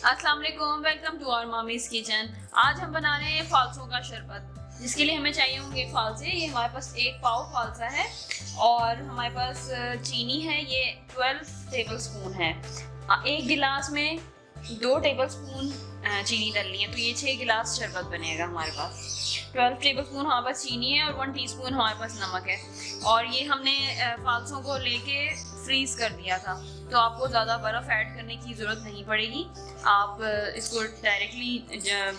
अस्सलाम वालेकुम, welcome to our mummy's kitchen. आज हम बना रहे हैं फालसों का शरबत, जिसके लिए हमें चाहिए होंगे फालसे। ये हमारे पास 1 पाव फालसा है और हमारे पास चीनी है, ये 12 टेबलस्पून है। 1 गिलास में 2 टेबलस्पून चीनी डालनी है, तो ये 6 गिलास शरबत बनेगा हमारे पास। 12 टेबलस्पून हमारे पास चीनी है और 1 टीस्पून हमारे पास नमक है। और ये हमने फालसों को लेके फ्रीज कर दिया था, तो आपको ज़्यादा बर्फ़ ऐड करने की ज़रूरत नहीं पड़ेगी। आप इसको डायरेक्टली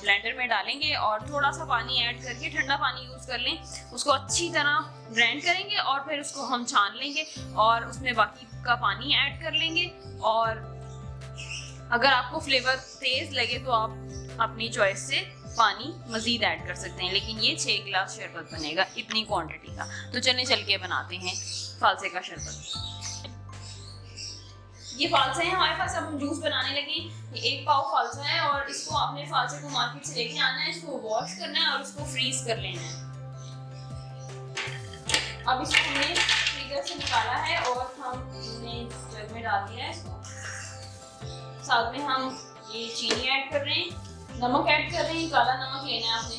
ब्लेंडर में डालेंगे और थोड़ा सा पानी ऐड करके, ठंडा पानी यूज़ कर लें, उसको अच्छी तरह ग्राइंड करेंगे और फिर उसको हम छान लेंगे और उसमें बाकी का पानी ऐड कर लेंगे। और अगर आपको फ्लेवर तेज़ लगे तो आप अपनी चॉइस से पानी मज़ीद ऐड कर सकते हैं, लेकिन ये 6 गिलास शरबत बनेगा इतनी क्वांटिटी का। तो चल के बनाते हैं फालसे का शरबत। ये फालसा है हमारे पास, अब हम जूस बनाने लगे। ये 1 पाव फालसा है और इसको आपने फालसे को मार्केट से लेके आना है, इसको वॉश करना है और इसको फ्रीज कर लेना है। अब इसको हमने फ्रीजर से निकाला है और हमने जग में डाल दिया है इसको। साथ में हम ये चीनी ऐड कर रहे हैं, नमक ऐड कर रहे हैं, काला नमक लेना है आपने।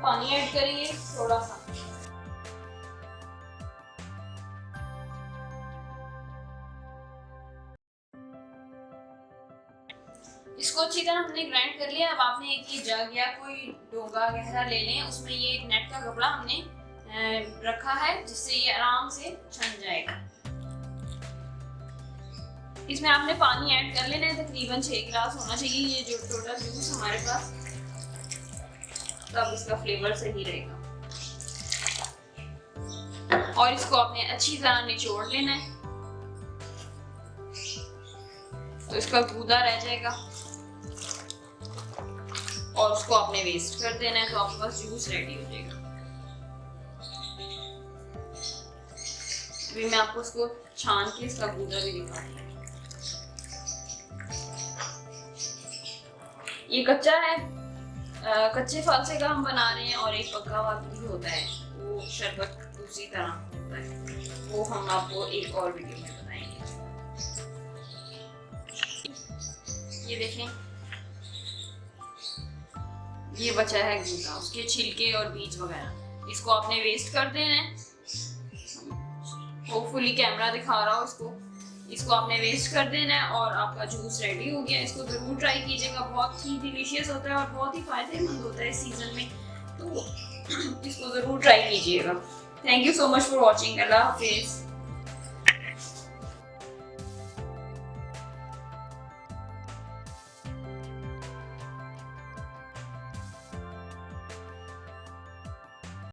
पानी ऐड करेंगे थोड़ा सा। इसको अच्छी तरह हमने ग्राइंड कर लिया। अब आपने एक ही जग या कोई डोंगा गहरा ले लें, उसमें ये एक नेट का कपड़ा हमने रखा है, जिससे ये आराम से छन जाएगा। इसमें आपने पानी ऐड कर लेना है, तकरीबन 6 गिलास होना चाहिए ये जो टोटल जूस हमारे पास, तब इसका फ्लेवर सही रहेगा। और इसको आपने अच्छी तरह निचोड़ लेना है, तो इसका गूदा रह जाएगा और उसको आपने वेस्ट कर देना है, तो आपके पास जूस रेडी हो जाएगा। अभी मैं आपको इसको छान के इसका गूदा भी दिखाऊंगी। ये कच्चा है, कच्चे फालसे का हम बना रहे हैं, और एक पका हुआ भी होता है, वो शरबत उसी तरह होता है, वो हम आपको एक और वीडियो में बताएंगे। ये देखें, ये बचा है गूदा, उसके छिलके और बीज वगैरह, इसको आपने वेस्ट कर देना है। होपफुली कैमरा दिखा रहा हो इसको आपने वेस्ट कर देना है और आपका जूस रेडी हो गया। इसको जरूर ट्राई कीजिएगा, बहुत ही डिलीशियस होता है और बहुत ही फायदेमंद होता है इस सीजन में, तो इसको जरूर ट्राई कीजिएगा। Thank you so much for watching. Allah Hafiz.